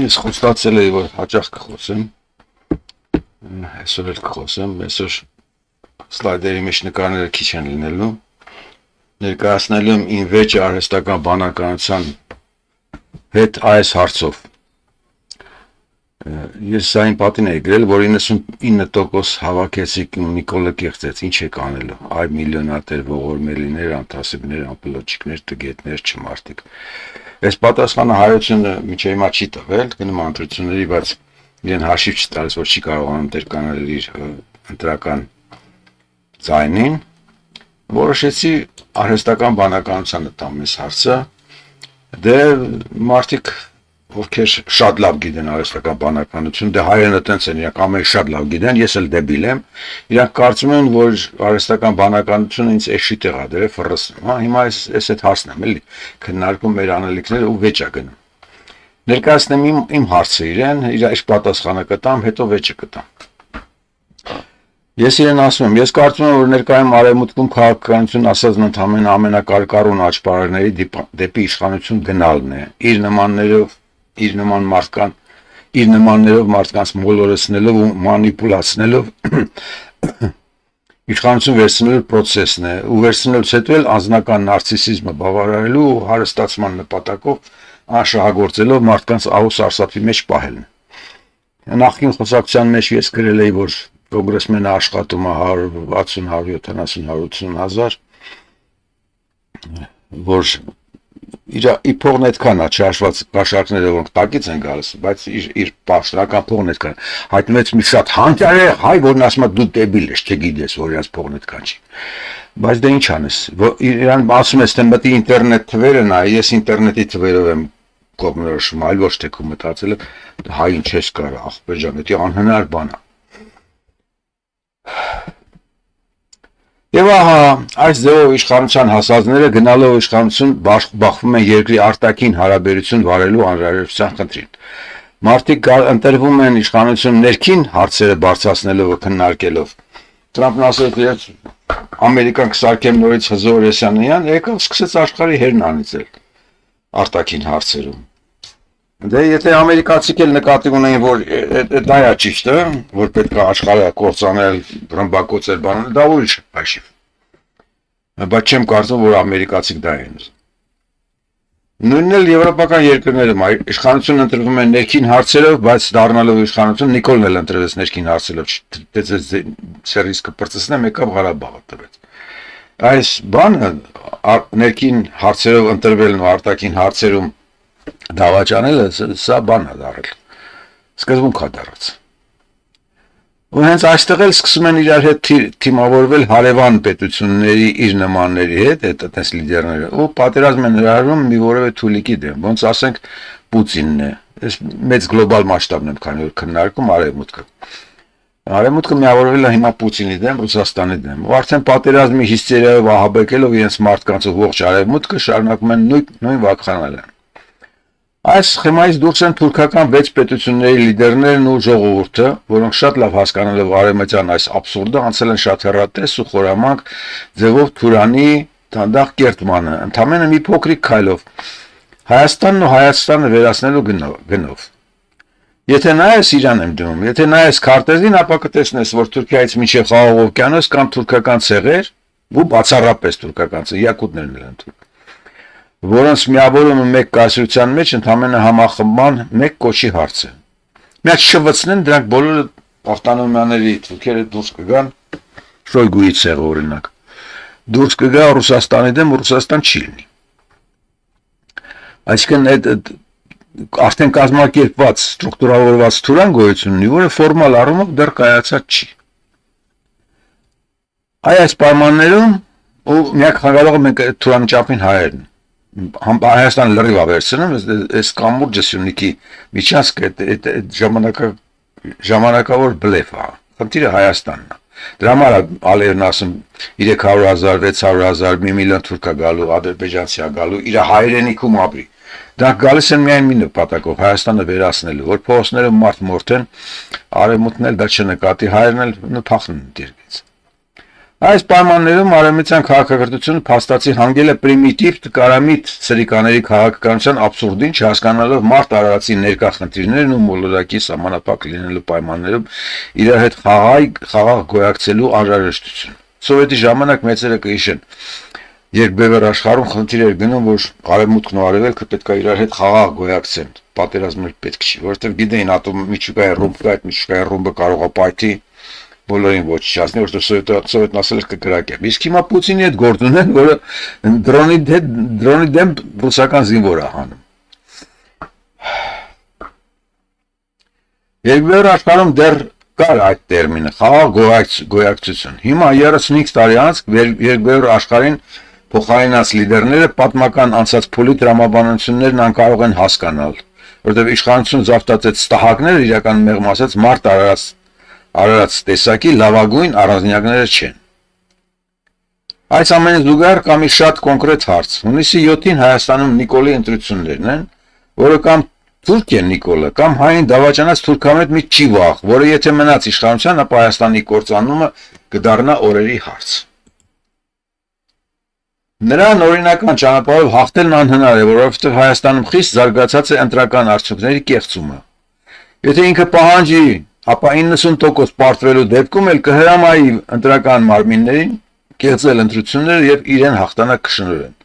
Ես խոստացել էի, որ հաճախ կխոսեմ, այսօր էլ կխոսեմ, այսօր սլայդերի մեջ նկարները քիչ են լինելու, ներկայացնելու եմ իմ վեճը արհեստական բանականության հետ այս հարցով։ Ես սա իմ պատին էի գրել, որ 99% հավաքեցիք Նիկոլը կեղծեց, ինչ եք անելու, այ միլիոնատեր, ողորմելիներ, անթասիբներ, ամպլոջիկներ, տգետներ, չմարտիկ։ Այս պատասխանը հայությունը մինչև հիմա չի տվել, գնում ընտրությունների, բայց իրեն հաշիվ չտալիս, որ չի կարողանում դերկանել իր ընտրական ձայնին, որոշեցի արհեստական բանականությանը տամ այս հարցը, դե մարդիկ ովքեր շատ լավ գիտեն արհեստական բանականություն, դե հայերենը տենց են, իրանք ամեն շատ լավ գիտեն, ես էլ դեբիլ եմ, իրանք կարծում են, որ արհեստական բանականությունը ինձ էշի տեղա դրե ֆռսում, հա, հիմա ես այդ հարցն եմ, էլի, քննարկում մեր անելիքները ու վեճա գնում։ Ներկայացնեմ իմ հարցը իրեն, իր պատասխանը կտամ, հետո վեճը կտամ։ Ես իրեն ասում եմ, ես կարծում եմ, որ ներկայում արևմուտքում քաղաքականություն ասածն ընդհանրապես ամենակարկառուն աճպարարների դեպի իշխանություն գնալն է, իր նմաններով մարդկանց մոլորեցնելով ու մանիպուլացնելով իշխանություն վերցնելու process-ն է, ու վերցնելուց հետո էլ անձնական նարցիսիզմը բավարարելու ու հարստացման նպատակով անշահագործելով մարդկանց ահուս արսաթի մեջ պահելն է։ Նախկին խոսակցության մեջ ես գրել էի, որ կոնգրեսմենը աշխատում է 160, 170, 180 հազար, որ իր փողն այդքան է, չհաշված կաշառքները, որոնք տակից են գալիս, բայց իր պաշտոնական փողն այդքան է։ Հայտնվեց մի շատ հանճարեղ հայ, որն ասում է դու դեբիլ ես, չգիտես, որ իրաց փողն այդքան չի։ Բայց դե ինչ անես, իրան ասում ես, թե մտի ինտերնետ թվերը նայ, ես ինտերնետի թվերով եմ կողմնորոշում, այլ ոչ թե քո մտածել եմ, հայ ինչ ես կարա, ախպեր ջան, դա անհնար բան է։ Եվ ահա, այս ձևով իշխանության հասածները գնալով իշխանություն բախվում են երկրի արտաքին հարաբերություն վարելու անհրաժեշտության խնդրին։ Մարդիկ ընտրվում են իշխանություն ներքին հարցերը բարձրացնելով ու քննարկելով։ Տրամփն ասել է, Ամերիկան կսարքեմ նորից Հզոր Հեսյանյան, եկավ սկսեց աշխարհի հերն անիծել արտաքին հարցերում։ Դե եթե ամերիկացիք էլ նկատի ունեն, որ դա է ճիշտը, որ պետք է աշխարհը կործանել, ռմբակոծել բանանը, դա ուրիշ հաշիվ։ Բայց չեմ կարծում, որ ամերիկացիք դա են։ Նույնն էլ եվրոպական երկրներում իշխանություն ընտրվում են ներքին հարցերով, բայց դառնալով իշխանություն Նիկոլն էլ ընտրվեց ներքին հարցերով, սերիսկը պրծսնեմ եկավ Ղարաբաղը տվեց։ Այս բանը ներքին հարցերով ընտրվելն ու արտաքին հարցերում դավաճանելը սա բան է դարել, սկզբունք է դարած։ Ու հենց այստեղ էլ սկսում են իրար հետ թիմավորվել հարևան պետությունների իր նմանների հետ, այդպես լիդերները, ու պատերազմ են հրահրում մի որևէ թուլիկի դեմ, ոնց ասենք Պուտինն է, այս մեծ գլոբալ մասշտաբն եմ քանի որ քննարկում արևմուտքը։ Արևմուտքը միավորվել է հիմա Պուտինի դեմ, Ռուսաստանի դեմ, ու արդեն պատերազմի հիստերիայով ահաբեկելով իրենց մարդկանց ու ողջ արևմուտքը շարունակում են նույն վակխանալը։ Այս սխեմայից դուրս են թուրքական 6 պետությունների լիդերներն ու ժողովուրդը, որոնք շատ լավ հասկանալով արևմտյան այս աբսուրդը անցել են շատ հեռատես ու խորամանկ ձևով Թուրանի դանդաղ կերտմանը, ընդամենը մի փոքրիկ քայլով Հայաստանն ու Հայաստանը վերացնելու գնով։ Եթե նայես Իրան եմ դնում, եթե նայես քարտեզին, ապա կտեսնես, որ Թուրքիայից մինչև Խաղաղ օվկիանոս կան թուրքական ցեղեր ու բացառապես թուրքական ցեղեր, յակուտներն են թուրք, որոնց միավորումը մեկ կայսրության մեջ ընդամենը համախմբման մեկ կոչի հարց է։ Մի հատ շվացնեն, դրանք բոլորը ավտոնոմիաների թուրքերը դուրս կգան, Շոյգուի ցեղը օրինակ, դուրս կգա Ռուսաստանի դեմ, Ռուսաստան չի լինի։ Այսինքն այդ արդեն կազմակերպված, ստրուկտուրավորված թուրան գոյություն ունի, որը ֆորմալ առումով դեռ կայացած չի։ Այս պայմաններում ու միակ խաղալողը մենք թուրան ճապին հայերն Հայաստան լրիվ ավերցնում, այս կամուրջը Սյունիքի միջանցքը ժամանակավոր բլեֆ է, խնդիրը Հայաստանն է։ Դրա համար Ալիևն ասում 300,000, 600,000, 1 միլիոն թուրք է գալու, ադրբեջանցի է գալու, իր հայրենիքում ապրի։ Դրանք գալիս են միայն մի նպատակով, Հայաստանը վերացնելու, որ փողոցները մարդ մորթեն, արևմուտքն էլ դա չնկատի, հայերն էլ փախնեն դերից։ Այս պայմաններում արևմտյան քաղաքակրթությունը փաստացի հանգել է պրիմիտիվ տկարամիտ սրիկաների քաղաքականության աբսուրդին, չհասկանալով մարդ արարածի ներկա խնդիրներն ու մոլորակի սահմանափակ լինելու պայմաններում իրար հետ խաղաղ գոյակցելու անհրաժեշտություն։ Սովետի ժամանակ մեծերը կհիշեն, երբ բևեռ աշխարհում խնդիր էր գնում, որ արևմուտքն ու արևելքը պետք է իրար հետ խաղաղ գոյակցեն, պատերազմներ պետք չի, որովհետև գիտեին ատոմ միջուկայի ռումբ կա, այդ միջուկայի ռումբը կարող է պայթի, բոլորին ոչնչացնի, որովհետև Սովետն ասել էր կկրակեմ։ Իսկ հիմա Պուտինի հետ գործ ունեն, որը դրոնի դեմ ռուսական զինվոր է հանում։ Երկրորդ աշխարհում դեռ կար այդ տերմինը խաղաղ գոյակցություն։ Հիմա 35 տարի անց երկրորդ աշխարհին փոխարինած լիդերները պատմական անցած փուլի տրամաբանություններն անկարող են հասկանալ, որովհետև իշխանություն զավթացած ստահակները իրական մեղմ ասած մարդ արարած տեսակի լավագույն առանձնյակները չեն։ Այս ամենի զուգահեռ կա մի շատ կոնկրետ հարց։ Հունիսի 7-ին Հայաստանում Նիկոլի ընտրություններն են, որը կամ Թուրքիա Նիկոլը կամ հային դավաճանած թուրքամետ մի ճիվախ, որը եթե մնաց իշխանության, ապա Հայաստանի կործանումը կդառնա օրերի հարց։ Նրան օրինական ճանապարհով հաղթելն անհնար է, որովհետև Հայաստանում խիստ զարգացած է ընտրական արդյունքների կեղծումը։ Եթե ինքը պահանջի, ապա 90% պարտվելու դեպքում էլ կհրամայի ընտրական մարմիններին կեղծել ընտրությունները եւ իրեն հաղթանակ կշնորհեն։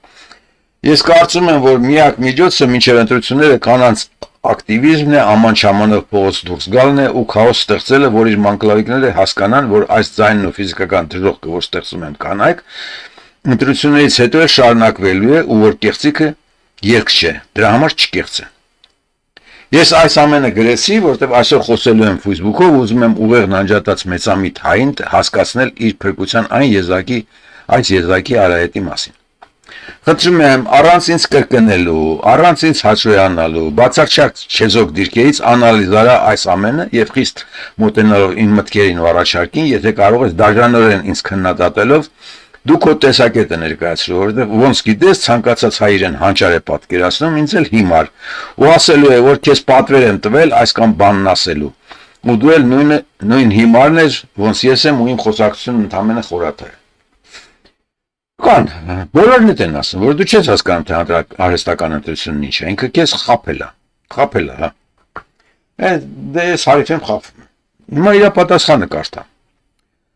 Ես կարծում եմ, որ միակ միջոցը մինչև ընտրությունները կանանց ակտիվիզմն է, աման-չամանով փողոց դուրս գալն է ու քաոս ստեղծելը, որ իր մանկլավիկները հասկանան, որ այս ձայնն ու ֆիզիկական դժոխքը, որ ստեղծում են կանայք, ընտրություններից հետո է շարունակվելու է ու որ կեղծիքը երկ չէ, դրա համար չկեղծեն։ Ես այս ամենը գրեցի, որտեղ այսօր խոսելու եմ Facebook-ով, ուզում եմ ուղեղ նանջատած մեծամիտ հային հասկացնել իր փրկության այս եզակի արահետի մասին։ Խնդրում եմ առանց ինձ կրկնելու, առանց ինձ հաշվեանալու, բացարձակ չեզոք դիրքերից անալիզարա այս ամենը եւ խիստ մոտենալով իմ մտքերին ու առաջարկին, եթե կարող ես դաժանորեն ինձ քննադատելով դու քո տեսակետը ներկայացրու, որովհետեւ ոնց գիտես ցանկացած հայ իրեն հանճար է պատկերացնում, ինձ էլ հիմար, ու ասելու է, որ քեզ պատվեր եմ տվել այս կամ բանն ասելու, ու դու էլ նույն հիմարն ես, ոնց ես եմ ու իմ խոսակցությունն ընդամենը խորաթ է։ Կան, բոլորն են ասում, որ դու չես հասկանում, թե արհեստական ընտրությունն ինչ է, ինքը քեզ խաբել է, հա։ Դե ես հարիվ եմ խաբվում։ Հիմա իր պատասխանը կարդա։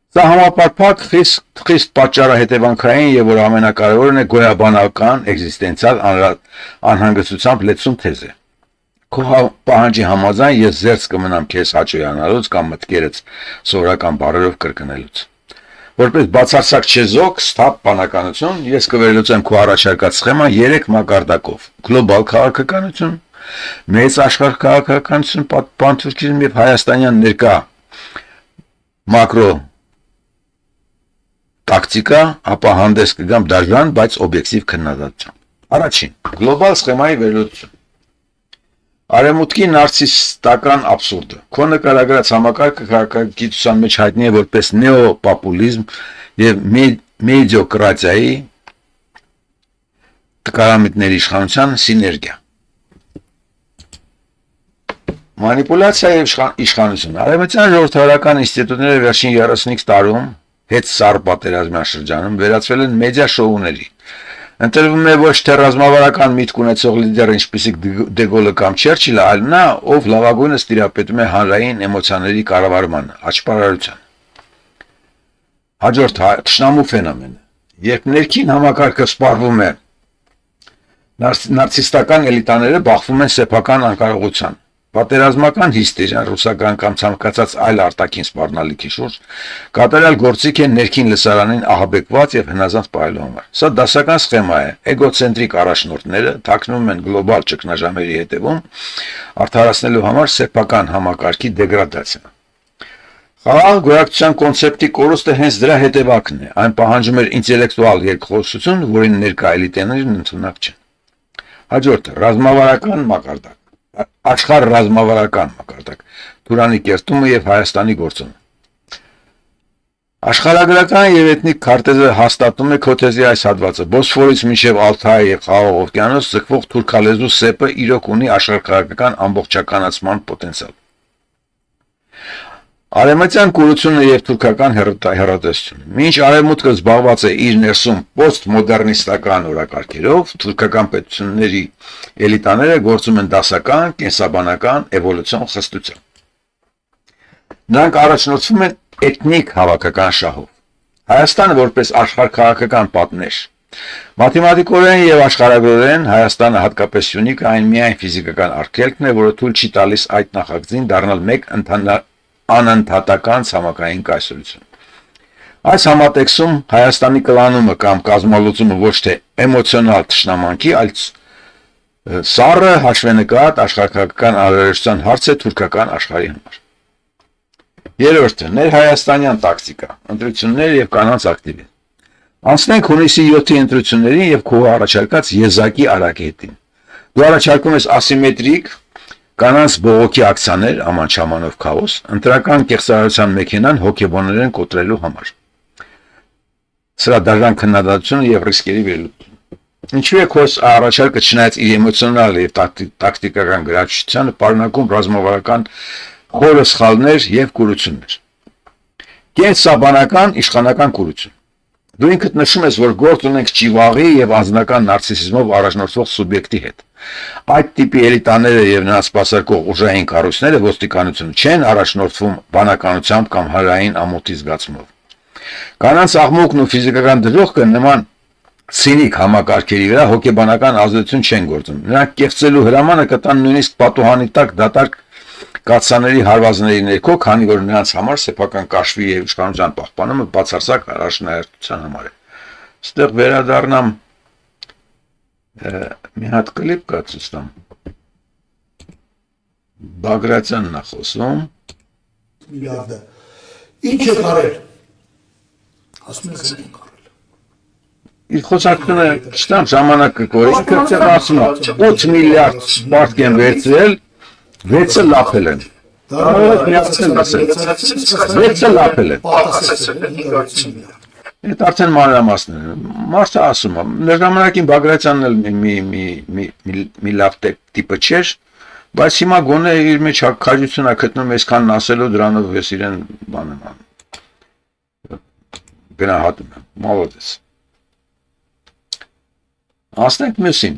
Սա համապարփակ խիստ պատճառահետևանքային եւ որ ամենակարևորն է գոյաբանական էգզիստենցիալ անհանգստությամբ լեցուն թեզ է։ Քո պահանջի համաձայն ես զերծ կմնամ քեզ հաճոյանալուց կամ մտքերից սովորական բառերով կրկնելուց։ Որպես բացարձակ չեզոք, սթափ բանականություն, ես կվերլուծեմ քո առաջարկած սխեման 3 մակարդակով. գլոբալ քաղաքականություն, մեծ աշխարհ քաղաքականություն, պանթուրքիզմ եւ հայաստանյան ներկա մակրո տակտիկա, ապա հանդես կգամ դաժան, բայց օբյեկտիվ քննադատությամբ։ Առաջին, գլոբալ սխեմայի վերլուծություն։ Արևմուտքի նարցիսստական աբսուրդը։ Քո նկարագրած համակարգը քաղաքագիտության մեջ հայտնի է որպես նեոպոպուլիզմ եւ մեդիոկրատիայի տկարամիտների իշխանության սիներգիա։ Մանիպուլյացիա եւ իշխանություն։ Արևմտյան ժողովրդավարական ինստիտուտները վերջին 35 տարում հետ սառ պատերազմյան շրջանում վերածվել են մեդիա շոուների։ Ընտրվում է ոչ թե ռազմավարական միտք ունեցող լիդեր, ինչպիսիք Դեգոլը կամ Չերչիլը, այլ նա, ով լավագույնս տիրապետում է հանրային էմոցիաների կառավարմանը, աճպարարությանը։ Հաջորդ թշնամու ֆենոմենը։ Երբ ներքին համակարգը սպառվում է, նարցիստական էլիտաները բախվում են սեփական անկարողության։ Պատերազմական հիստերիան ռուսական կամ ցանկացած այլ արտաքին սպառնալիքի շուրջ կատարյալ գործիք է ներքին լսարանին ահաբեկված եւ հնազանդ պահելու համար։ Սա դասական սխեմա է։ Էգոցենտրիկ առաջնորդները թաքնվում են գլոբալ ճգնաժամերի հետևում, արդարացնելու համար սեփական համակարգի դեգրադացիա։ Խաղաղ գոյակցության կոնցեպտի կորուստը հենց դրա հետևակն է։ Այն պահանջում էր ինտելեկտուալ երկխոսություն, որին ներկա էլիտաներն ընդունակ չեն։ Հաջորդը ռազմավարական մակարդակ։ Աշխարհ ռազմավարական մակարդակ, Թուրանի կերտումը եւ Հայաստանի գործոնը։ Աշխարհագրական եւ էթնիկ քարտեզը հաստատում է քոթեզի այս հատվածը։ Բոսֆորից մինչև Ալթայ եւ Խաղաղ օվկիանոս ձգվող թուրքալեզու սեպը իրոք ունի աշխարհագրական ամբողջականացման պոտենցիալ։ Արևմտյան կուրությունը եւ թուրքական հեռատեսությունը։ Մինչ արևմուտքը զբաղված է իր ներսում պոստմոդեռնիստական օրակարգերով, թուրքական պետությունների էլիտաները գործում են դասական, կենսաբանական էվոլյուցիոն խստությամբ։ Նրանք առաջնորդվում են էթնիկ հավաքական շահով։ Հայաստանը որպես աշխարհքաղաքական պատնեշ։ Մաթեմատիկորեն եւ աշխարհագրորեն Հայաստանը հատկապես յունիկ այն միայն ֆիզիկական արգելքն է, որը թույլ չի տալիս այդ նախագծին դառնալ մեկ անընդհատական ցամաքային կայսրություն։ Այս համատեքստում Հայաստանի կլանումը կամ կազմալուծումը ոչ թե էմոցիոնալ թշնամանքի, այլ սառը հաշվենկատ աշխարհական անհրաժեշտության հարց է թուրքական աշխարհի համար։ Երրորդը՝ ներհայաստանյան տակտիկա, ընտրություններ եւ կանանց ակտիվիզմ։ Անցնենք հունիսի 7-ի ընտրություններին եւ քո առաջարկած եզակի արագետին։ Դու առաջարկում ես ասիմետրիկ կանանց բողոքի ակցիաներ, աման-չամանով քաոս, ընտրական կեղծարարության մեքենան հոգեբաներեն կոտրելու համար։ Սրա դաժան քննադատությունը եւ ռիսկերի վերլուծումը։ Ինչու է քո առաջարկը չնայած իր էմոցիոնալ եւ տակտիկական գրավչությանը պարունակում ռազմավարական խորը սխալներ եւ կուրություններ։ Կենսաբանական իշխանական կուրություն։ Դու ինքդ նշում ես, որ գործ ունենք ճիվաղի եւ անձնական նարցիսիզմով առաջնորդվող սուբյեկտի հետ։ Այդ տիպի էլիտաները եւ նրանց սպասարկող ուժային կառույցները ոստիկանություն չեն առաջնորդվում բանականությամբ կամ հարային ամոթի զգացումով։ Կանանց աղմուկն ու ֆիզիկական դժոխքը նման ցինիկ համակարգերի վրա հոգեբանական ազդեցություն չեն գործում։ Նրանք կեղծելու հրամանը կտան նույնիսկ պատուհանի տակ դատարկ կացաների հարվածների ներքո, քանի որ նրանց համար սեփական կաշվի եւ իշխանության պահպանումը բացարձակ առաջնահերթության համար է։ Այստեղ վերադառնամ մի հատ կլիպ կա ցույց տամ։ Բագրատյանն է խոսում։ Միլիարդը։ Ինչ է կարել։ Ասում են զեն կարել։ Իր խոսակցությունը չտամ ժամանակը կորի, ինքը ասում է 8 միլիարդ սպարտ են վերցրել, 6-ը լափել են։ Կարող միացնել ասել։ 6-ը լափել են։ Այդ արդեն մանրամասն է։ Մարդը ասում է, մեր ժամանակին Բագրատյանն էլ մի լավ տիպը չէր, բայց հիմա գոնե իր մեջ քաջություն է գտնում այսքան ասելով դրանով ես իրեն բան եմ անում։ Գնահատում եմ։ Մոլոդես։ Ասենք մյուսին։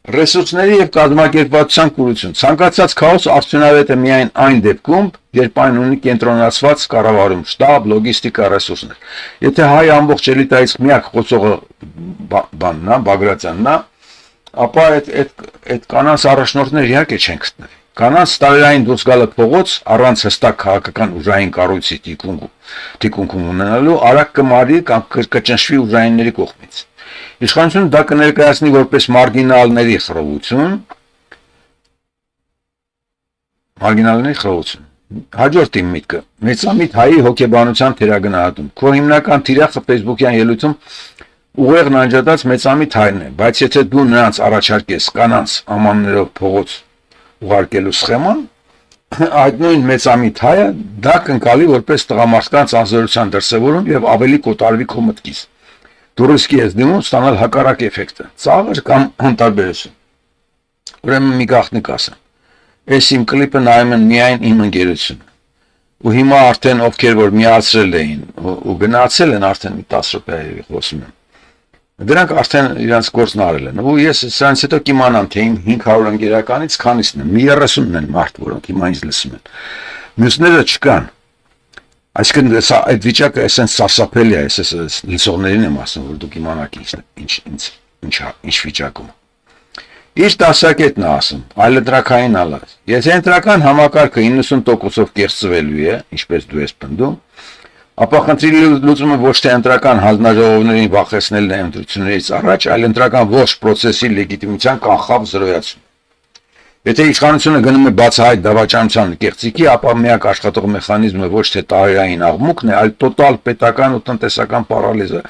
Ռեսուրսների եւ կազմակերպվածության կուրություն։ Ցանկացած քաոս արդյունավետ է միայն այն դեպքում, երբ այն ունի կենտրոնացված կառավարում, շտաբ, լոգիստիկա, ռեսուրսներ։ Եթե հայ ամբողջ էլիտայից միակ խոսողը բանն է, Բագրատյանն է, ապա այդ կանանց առաջնորդներ իհարկե չեն գտնվի։ Կանանց տարերային դուրս գալը փողոց առանց հստակ քաղաքական ուժային կառույցի թիկունքում ունենալու արագ կմարի կամ կճնշվի ուժայինների կողմից։ Իշխանությունը դա կներկայացնի որպես մարգինալների խռովություն։ Հաջորդ իմ միտքը։ Մեծամիտ հայի հոգեբանության թերագնահատում։ Քո հիմնական թիրախը Facebook-յան ելույթում ուղեղն անջատած մեծամիտ հայրն է, բայց եթե դու նրանց առաջարկես կանանց ամաններով փողոց ուղարկելու սխեման, այդ նույն մեծամիտ հայը դա կընկալի որպես տղամարդկանց անզորության դրսևորում եւ ավելի կոտարվի քո մտքից։ Դու ռիսկի ես դիմում ստանալ հակառակ էֆեկտը, ծաղր կամ անտարբերություն։ Ուրեմն մի գաղտնիք ասեմ։ Այս իմ կլիպը նայում են միայն իմ ընկերությունը։ Ու հիմա արդեն ովքեր որ միացրել էին ու գնացել են արդեն 10 րոպե խոսում եմ։ Դրանք արդեն իրանց գործն արել են։ Ու ես սրանից հետո կիմանամ թե իմ 500 ընկերականից քանիսն են։ Մի 30-ն են մարդ, որոնք հիմա ինձ լսում են։ Մյուսները չկան։ Այսինքն այդ վիճակը այսպես սարսափելի է, այսպես լսողներին եմ ասում, որ դուք իմանաք ինչ վիճակում։ Իր դասակետն է ասում, այլընտրակային ալած։ Եթե ընտրական համակարգը 90%-ով կեղծվելու է, ինչպես դու ես պնդում, ապա խնդրի լուծումը ոչ թե ընտրական հանձնաժողովներին վախեցնելն է ընտրություններից առաջ, այլ ընտրական ողջ process-ի լեգիտիմության կանխավ զրոյացում։ Եթե իշխանությունը գնում է բացահայտ դավաճանության կեղծիքի, ապա միակ աշխատող մեխանիզմը ոչ թե տարերային աղմուկն է, այլ տոտալ պետական ու տնտեսական պարալիզը։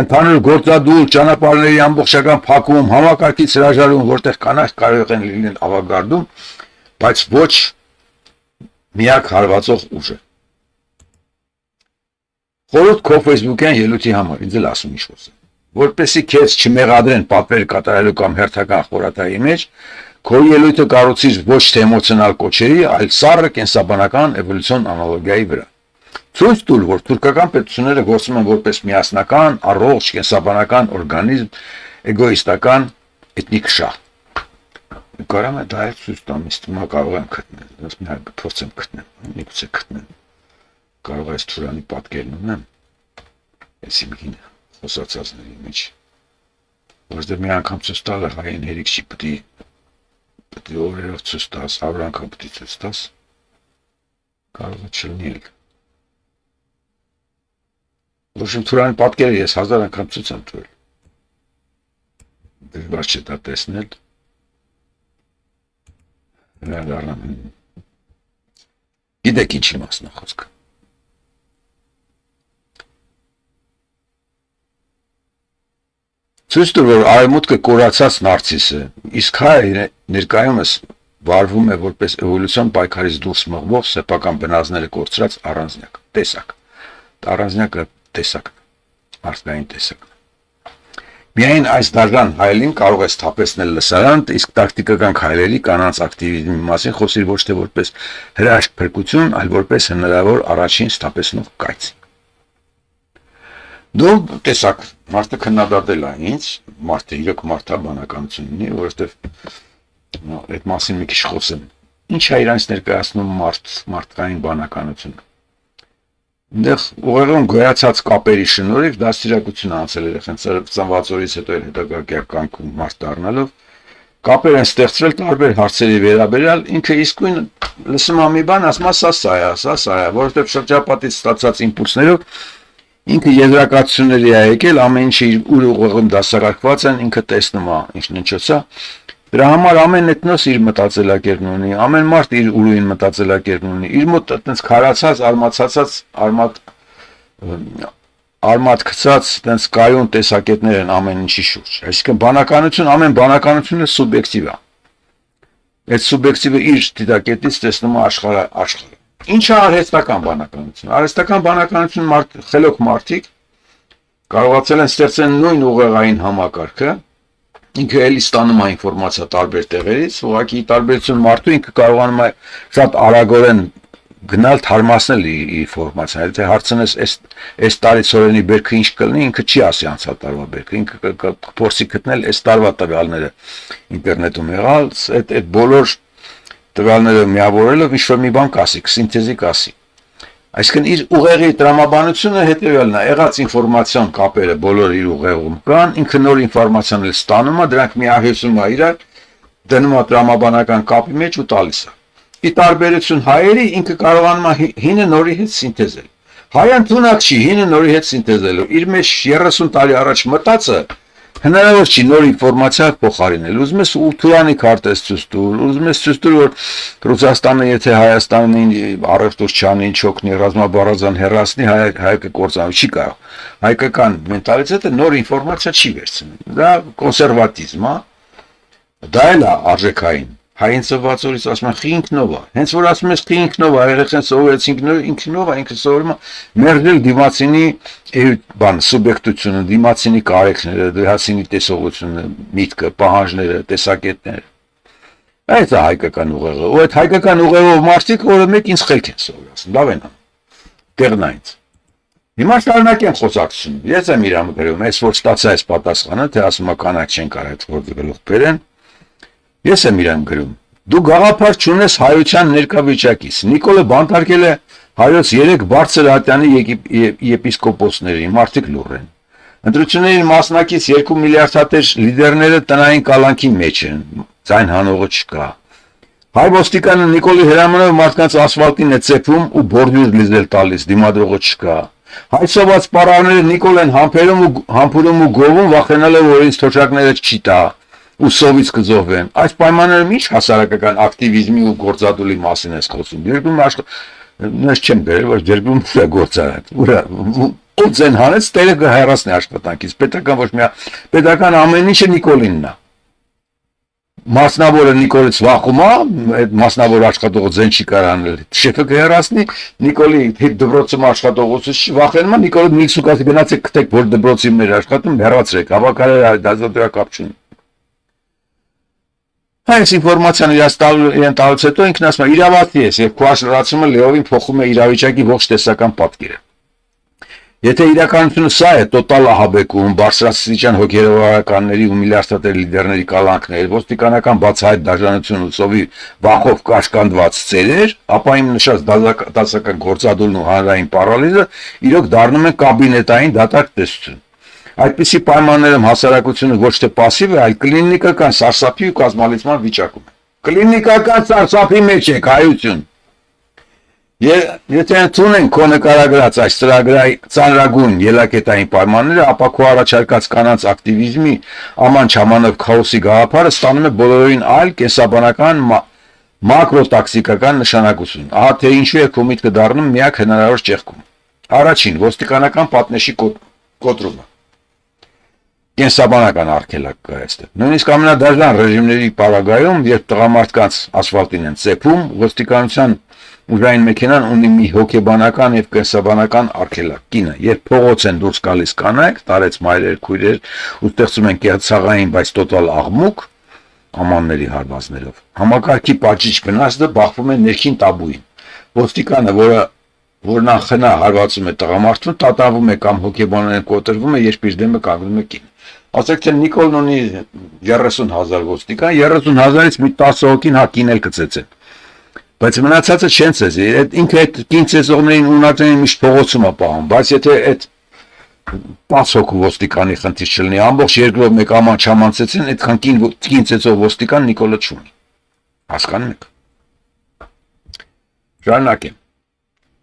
Ընդհանուր գործադուլ, ճանապարհների ամբողջական փակում, համակարգից հրաժարում, որտեղ կանայք կարող են լինել ավագարդում, բայց ոչ միակ հարվածող ուժը։ Խորհուրդ քո Facebook-յան ելույթի համար, ինձ էլ ասում ինչ խոսեմ։ Որպեսզի քեզ չմեղադրեն պատվեր կատարելու կամ հերթական խորհրդայի մեջ, Քո ելույթը կառուցիր ոչ թե էմոցիոնալ կոչերի, այլ սառը կենսաբանական էվոլյուցիոն անալոգիայի վրա։ Ցույց տուր, որ թուրքական պետությունները գործում են որպես միասնական, առողջ կենսաբանական օրգանիզմ, էգոիստական էթնիկ շահ։ Կարամ է դա ցույց տամ, իստիմա կարող եմ գտնել, ես մի հատ փորձեմ գտնել, միգուցե գտնեմ։ Կարող է Թուրանի պատկերն ունեմ։ Ես իմ գին խոսացածների մեջ։ Որտեղ մի անգամ ցույց տալ է հայեն հերիք չի պետք է օրերով ցույց տաս, 100 անգամ պետք է ցույց տաս։ Կարող է չլինել։ Ոչմ Թուրանի պատկերը ես 1000 անգամ ցույց եմ տվել։ Դժվար չէ դա տեսնել։ Հրադառնամ։ Գիտեք ինչի մասն է խոսքը։ Ցույց տուր, որ արևմուտքը կորացած նարցիս է, իսկ հայը ներկայումս վարվում է որպես էվոլյուցիոն պայքարից դուրս մղվող սեփական բնազները կորցրած առանձնյակ, տեսակ։ Առանձնյակը տեսակն է, մարդկային տեսակն է։ Միայն այս դաժան հայելին կարող է սթափեցնել լսարան, իսկ տակտիկական քայլերի կանանց ակտիվիզմի մասին խոսիր ոչ թե որպես հրաշք փրկություն, այլ որպես հնարավոր առաջին սթափեցնող կայծ։ Դու տեսակ, մարդը քննադատել է ինձ, մարդը իրոք մարդաբանականություն ունի, որովհետև այդ մասին մի քիչ խոսեմ։ Ինչ է իրանց ներկայացնում մարդկային բանականությունը։ Այնտեղ ուղղակի գոյացած կապերի շնորհիվ դաստիարակություն անցել երեխան ծնված օրից հետո հետագա կյանքում մարդ դառնալով կապեր են ստեղծվել տարբեր հարցերի վերաբերյալ ինքը իսկույն լսում ա մի բան ասում ա սա է, որովհետև շրջապատից ստացած իմպուլսներով ինքը եզրակացությունների է եկել, ամեն ինչը իր ուղղում դասակարգված են, ինքը տեսնում է ինչն ինչոց է։ Դրա համար ամեն էթնոս իր մտածելակերպն ունի, ամեն մարդ իր ուրույն մտածելակերպն ունի, իր մոտ այտենց քարացած, արմատ գցած, այտենց կայուն տեսակետներ են ամեն ինչի շուրջ։ Այսինքն բանականություն, ամեն բանականությունը սուբյեկտիվ է։ Այդ սուբյեկտիվը իր դիտակետից տեսնում է աշխարհը։ Ինչ է արհեստական բանականություն։ Արհեստական բանականություն խելոք մարդիկ կարողացել են ստեղծել նույն ուղեղային համակարգը, ինքը էլի ստանում է ինֆորմացիա տարբեր տեղերից, ուղղակի տարբերություն մարդու ինքը կարողանում է շատ արագորեն գնալ թարմացնել ինֆորմացիան, եթե հարցնես այս տարի ծորենի բերքը ինչ կլինի, ինքը չի ասի անցյալ տարվա բերքը, ինքը կփորձի գտնել այս տարվա տվյալները ինտերնետում եղալ, այդ բոլոր տվյալները միավորելով ինչ-որ մի բան կասի, սինթեզի կասի։ Այսինքն իր ուղեղի տրամաբանությունը հետևյալն է, եղած ինֆորմացիոն կապերը բոլոր իր ուղեղում կան, ինքը նոր ինֆորմացիան էլ ստանում է, դրանք միահյուսում է իրար, դնում է տրամաբանական կապի մեջ ու տալիս է։ Ի տարբերություն հայերի ինքը կարողանում է հինը նորի հետ սինթեզել։ Հայը ընդունակ չի հինը նորի հետ սինթեզելու։ Իր մեջ 30 տարի առաջ մտածը հնարավոր չի նոր ինֆորմացիա փոխարինել։ Ուզում ես Թուրանի քարտեզ ցույց տուր, ուզում ես ցույց տուր, որ Ռուսաստանը եթե Հայաստանին առևտուր չանի, չօգնի, ռազմաբարազան հեռացնի, հայկը կործանվի, չի կարող։ Հայկական մենտալիտետը նոր ինֆորմացիա չի վերցնում։ Դա կոնսերվատիզմ է։ Դա էլ է արժեքային։ Հային ծնված օրից ասում են խինքնով է։ Հենց որ ասում ես խինքնով է, երեխան սովորեցինք ինքնով է, ինքը սովորում է մերժել դիմացինի սուբյեկտությունը, դիմացինի կարիքները, դրացինի տեսողությունը, միտքը, պահանջները, տեսակետները։ Այդ է հայկական ուղեղը։ Ու այդ հայկական ուղեղով մարդիկ օրը մեկ ինձ խելք են սովորացնում, լավ են անում։ Տեղնայից։ Հիմա շարունակեմ խոսակցությունը։ Ես եմ իրան գրում, այս որ ստացա այս պատասխանը, թե ասում է կանայք չեն կարող այդ գործը գլուխ բերեն։ Ես եմ իրան գրում։ Դու գաղափար չունես հայության ներկայվիճակից։ Նիկոլը բանտարկել է հայոց 3 բարձր ատյանի եպիսկոպոսների, մարդիկ լուռ են։ Ընտրությունների մասնակից 2 միլիարդատեր լիդերները տնային կալանքի մեջ են, ձայն հանողը չկա։ Հայ ոստիկանը Նիկոլի հրամանով մարդկանց ասֆալտին է ծեփում ու բորդյուր լիզել տալիս, դիմադրողը չկա։ Հայ սոված պարավները Նիկոլ են համբուրում ու գովում, վախենալով որ ինձ թոշակները չի տա ու սովից կզոհվեն։ Այս պայմաններում ինչ հասարակական ակտիվիզմի ու գործադուլի մասին ես խոսում։ Երկրում ես չեմ գրել, որ երկրում է գործարան։ Ու ձեն հանեց տերը կհեռացնի աշխատանքից։ Պետական ոչ մի պետական ամեն ինչը Նիկոլինն է։ Մասնավորը Նիկոլից վախում է, այդ մասնավոր աշխատողը ձեն չի կարող անել։ Շեֆը կհեռացնի, Նիկոլի հետ դպրոցում աշխատողությունից չի վախենում, Նիկոլը միքսու կասի գնացեք գտեք, որ դպրոցի մեր աշխատում հեռացրեք, հավաքարել դա կապ չունի։ Այս ինֆորմացիան իրեն տալուց հետո ինքն ասում է իրավացի ես եւ քո աշնորհացումը լեովին փոխում է իրավիճակի ողջ տեսական պատկերը։ Եթե իրականությունը սա է, տոտալ ահաբեկում, բարձրաստիճան հոգեվարականների ու միլիարդատեր լիդերների կալանքներ, ոստիկանական բացահայտ դաժանություն ու ծովի վախով կաշկանդված ծերեր, ապա իմ նշած դասական գործադուլն ու հանրային պարալիզը իրոք դառնում են կաբինետային դատարկ տեսություն։ Այդպիսի պայմաններում հասարակությունը ոչ թե пассив է, այլ կլինիկական սարսափի ու կազմալիցման վիճակում է։ Կլինիկական սարսափի մեջ է հայություն։ Եթե ընդունենք քո նկարագրած այս ծրագրի ծանրագույն ելակետային պայմանները, ապա քո առաջարկած կանանց ակտիվիզմի աման չամանով քաոսի գաղափարը ստանում է բոլորին այլ կենսաբանական մակրոտաքսիկական նշանակություն։ Ահա թե ինչու է քո միտքը դառնում միակ հնարավոր ճեղքում։ Առաջին ոստիկանական պատնեշի կոտրումը։ Կենսաբանական արգելակ կա այստեղ։ Նույնիսկ ամենադաժան ռեժիմների պարագայում, երբ տղամարդկանց ասֆալտին են ծեփում, ոստիկանության ուժային մեքենան ունի մի հոգեբանական եւ կենսաբանական արգելակ։ Կինը, երբ փողոց են դուրս գալիս կանայք, տարեց մայրեր, քույրեր, ու ստեղծում են կեղծաղային, բայց տոտալ աղմուկ, ամանների հարվածներով, համակարգի պատժիչ վնասը բախվում է ներքին տաբուին։ Ոստիկանը, որն անխնա հարվածում է տղամարդուն, տատանվում է կամ հոգեբանորեն կոտրվում է, երբ իր դեմը կանգնում է կին։ Ասեք թե Նիկոլն ունի 30,000 ոստիկան, 30,000-ից մի 10 հոգին հակին էլ կծեցեն։ Բայց մնացածը չեն ցեզի, ինքը այդ կին ցեզողներին ունածներին միշտ փողոցում է պահում, բայց եթե այդ 10 հոգու ոստիկանի խնդիր չլինի, ամբողջ երկրով մեկ աման չամանցեցին, այդքան կին ցեզող ոստիկան Նիկոլը չունի։ Հասկանում եք։ Շարունակեմ։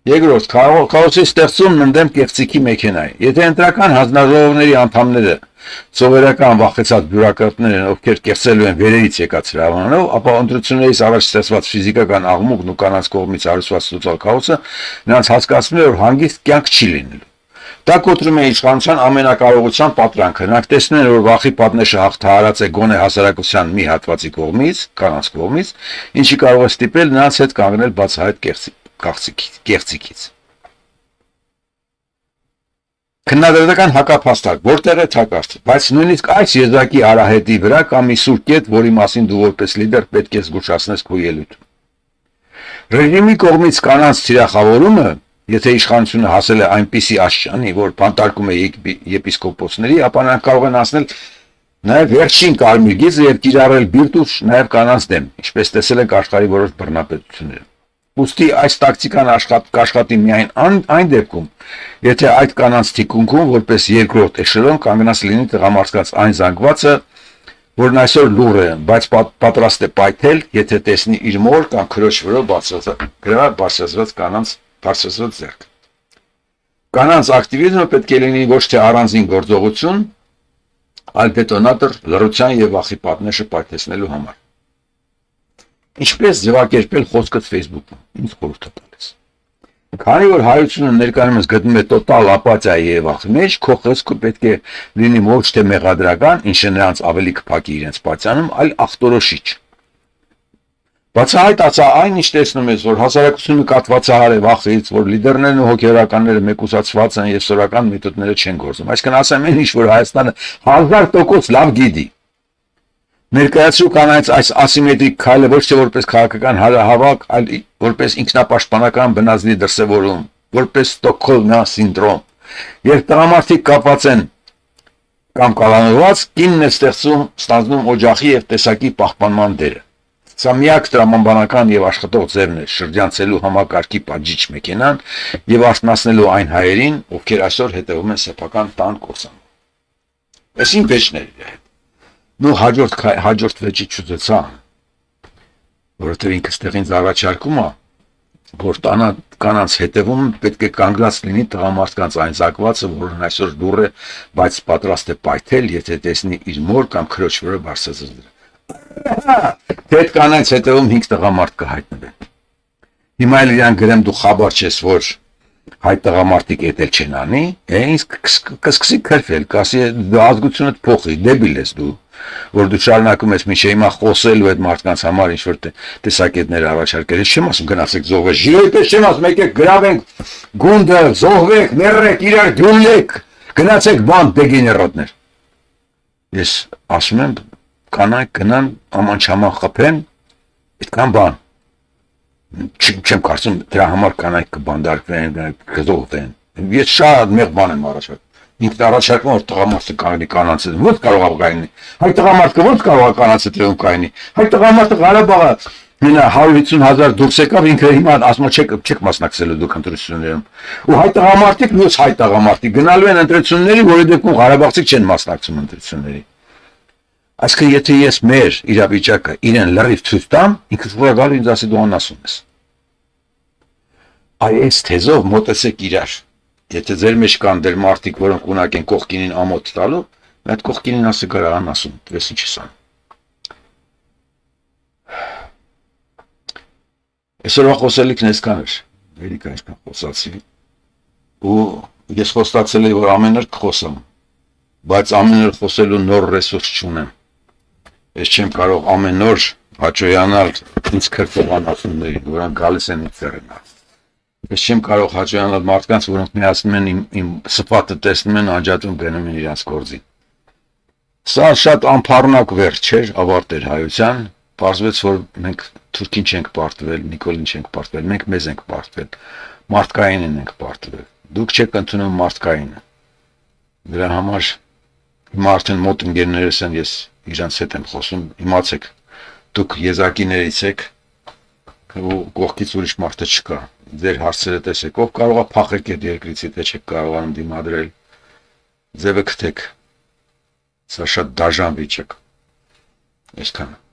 Երկրորդ, քաոսի ստեղծումն ընդդեմ կեղծիքի մեքենայի։ Եթե ընտրական հանձնաժողովների անդամները սովորական վախեցած բյուրոկրատներ են, ովքեր կեղծելու են վերերից եկած հրամանով, ապա ընտրություններից առաջ ստեղծված ֆիզիկական աղմուկն ու կանանց կողմից հարուցված սոցիալ քաոսը նրանց հասկացնում է, որ հանգիստ կյանք չի լինելու։ Դա կոտրում է իշխանության ամենակարողության պատրանքը։ Նրանք տեսնում են, որ վախի պատնեշը հաղթահարած է գոնե հասարակության մի հատվածի կողմից, կանանց կողմից, ինչի կարող է ստիպել նրանց հետ կանգնել բացահայտ կեղծիքից։ Քննադատական հակափաստակ, որտեղ է թակարդը, բայց նույնիսկ այս եզակի արահետի վրա կա մի սուր կետ, որի մասին դու որպես լիդեր պետք է զգուշացնես քո ելույթում։ Ռեժիմի կողմից կանանց թիրախավորումը, եթե իշխանությունը հասել է այնպիսի աշխանի, որ բանտարկում է եպիսկոպոսների, ապա նրանք կարող են անցնել նաև վերջին կարմիր գիծը եւ կիրառել բիրտուշ նաև կանանց դեմ, ինչպես տեսել ենք աշխարհի որոշ բռնապետություններում։ Ուստի այս տակտիկան կաշխատի միայն այն դեպքում, եթե այդ կանանց թիկունքում որպես երկրորդ էշելոն կանգնած լինի տղամարդկանց այն զանգվածը, որն այսօր լուռ է, բայց պատրաստ է պայթել, եթե տեսնի իր մոր կամ քրոջ վրա բարձրացված կանանց բարձրացված ձեռք։ Կանանց ակտիվիզմը պետք է լինի ոչ թե առանձին գործողություն, այլ դետոնատոր լռության եւ վախի պատնեշը պայթեցնելու համար։ Ինչպես ձևակերպել խոսքդ Facebook-ում, ինձ խորհուրդ է տալիս։ Քանի որ հայությունը ներկայումս գտնում է տոտալ ապաթիայի եւ վախի մեջ, քո խոսքը պետք է լինի ոչ թե մեղադրական, ինչը նրանց ավելի կփակի իրենց պատյանում, այլ ախտորոշիչ։ Բացահայտ այն ինչ տեսնում ես, որ հասարակությունը կատվածահար է վախից, որ լիդերներն ու հոգեվարականները մեկուսացված են եւ սորական մեթոդները չեն գործում։ Այսինքն ասեմ այն ինչ որ Հայաստանը 1000% լավ գիտի։ Ներկայացրու կանանց այս ասիմետրիկ քայլը ոչ թե որպես քաղաքական հարահավաք, այլ որպես ինքնապաշտպանական բնազդի դրսևորում, որպես Ստոկհոլմյան սինդրոմ։ Երբ տղամարդիկ կապված են կամ կալանված, կինն է ստանձնում օջախի եւ տեսակի պահպանման դերը։ Սա միակ տրամաբանական եւ աշխատող ձևն է շրջանցելու համակարգի պատժիչ մեքենան եւ արթնացնելու այն հայերին, ովքեր այսօր հետևում են սեփական տան կորսանին։ Այսին վեճներ նո հաջորդ վեճի չուզեցա, որովհետև ինքը ստեղին առաջարկում է, որ կանանց հետևում պետք է կանգնած լինի տղամարդկանց այն զանգվածը, որն այսօր դուռ է, բայց պատրաստ է պայթել, եթե տեսնի իր մոր կամ քրոջ վրա բարձրացած դրա։ Թե այդ կանանց հետևում 5 տղամարդ կհայտնվեն։ Հիմա էլ իրան գրեմ դու խաբար չես, որ հայ տղամարդիկ էտել չեն անի, ինձ կսկսի քրֆել, կասի դու ազգությունդ փոխի, դեբիլ ես դու, որ դու շարունակում ես մինչև հիմա խոսելու այդ մարդկանց համար ինչ որ տեսակետներ առաջարկել, ես չեմ ասում գնացեք զոհվեք, ժիրոյպես չեմ ասում, եկեք գրավենք գունդը, զոհվեք, մեռեք, իրար դյունլեք, գնացեք բանտ դեգեներատներ։ Ես ասում եմ կանայք գնան աման չաման խփեն, այդքան բան։ Չեմ կարծում դրա համար կանայք կբանդարկվեն, կզոհվեն։ Ես շատ մեծ բան եմ առաջարկում։ Ինքն առաջարկում որ տղամարդը կանի կանանցը ո՞նց կարող է կայնի։ Հայ տղամարդը ո՞նց կարող է կանանցը դրում կայնի։ Հայ տղամարդը Ղարաբաղը մենա 150,000 դուրս եկավ ինքը հիմա ասում չեք մասնակցելու դուք ընտրություններում։ Ու հայ տղամարդիկ մյուս հայ տղամարդիկ գնալու են ընտրությունների, որի դեպքում ղարաբաղցիք չեն մասնակցում ընտրությունների։ Այսինքն եթե ես մեր իրավիճակը իրեն լրիվ ցույց տամ, ինքս որ գալու ինձ ասի դու անասուն ես։ Այս թեզով մոտեցեք իրար։ Եթե ձեր մեջ կան դեր մարդիկ, որոնք ունակ են կողքինին ամոթ տալու, այդ կողքինին ասի գարա անասուն, դες ինչ ես անում։ Այսօրվա խոսելիքն այսքան էր, երիկա այսքան խոսացի, ու ես խոստացել եմ, որ ամեն օր կխոսամ, բայց ամեն օր խոսելու նոր ռեսուրս չունեմ, ես չեմ կարող ամեն օր հաճոյանալ ինձ քրտող անասուններին, որոնք գալիս են ինձ ձեռնալ, ես չեմ կարող հաճոյանալ մարդկանց, որոնք միացնում են իմ սպատը տեսնում են, անջատում գնում են իրանց գործին, սա շատ անփառնակ վերջ չէր, ավարտ էր հայության, պարզվեց, որ մենք Թուրքին չենք պարտվել, Նիկոլին չենք պարտվել, մենք մեզ ենք պարտվել, մարդկայինին ենք պարտվել, դուք չեք ընդունում մարդկայինը, դրա համար հիմա արդեն մոտ ընկերներս են, ես իրանց հետ եմ խոսում, իմացեք, դուք եզակիներից եք, ու կողքից ուրիշ մարդը չկա, ձեր հարցերը տեսեք, ով կարող է փախեք այդ երկրից, եթե չեք կարողանում դիմադրել, ձևը գտեք, սա շատ դաժան վիճակ, այսքանը